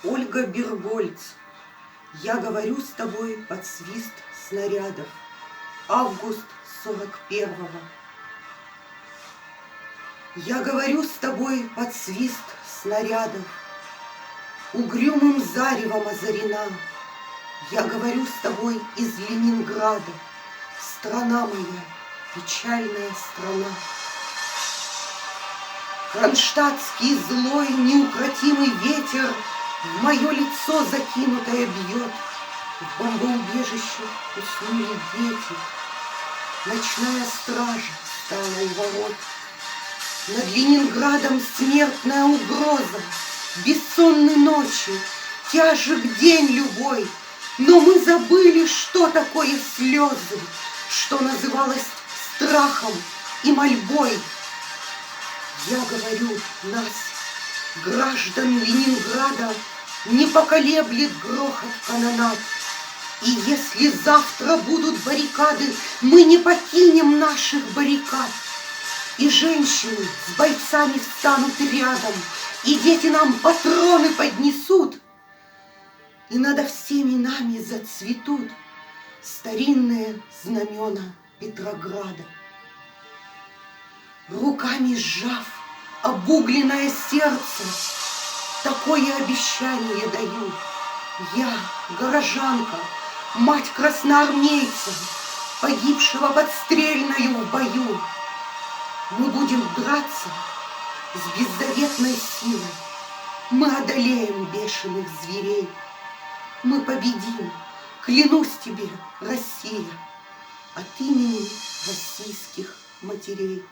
Ольга Бергольц. Я говорю с тобой под свист снарядов. Август 41-го. Я говорю с тобой под свист снарядов. Угрюмым заревом озарена. Я говорю с тобой из Ленинграда. Страна моя, печальная страна. Кронштадтский злой неукротимый ветер в мое лицо закинутое бьет. В бомбоубежище уснули дети. Ночная стража стала у ворот. Над Ленинградом смертная угроза. Бессонной ночи, тяжек день любой. Но мы забыли, что такое слезы, что называлось страхом и мольбой. Я говорю, нас, граждан Ленинграда, не поколеблет грохот канонад. И если завтра будут баррикады, мы не покинем наших баррикад. И женщины с бойцами встанут рядом, и дети нам патроны поднесут, и над всеми нами зацветут старинные знамена Петрограда. Руками сжав обугленное сердце, такое обещание даю. Я, горожанка, мать красноармейца, погибшего подстрельною в бою. Мы будем драться с беззаветной силой. Мы одолеем бешеных зверей. Мы победим, клянусь тебе, Россия, от имени российских матерей.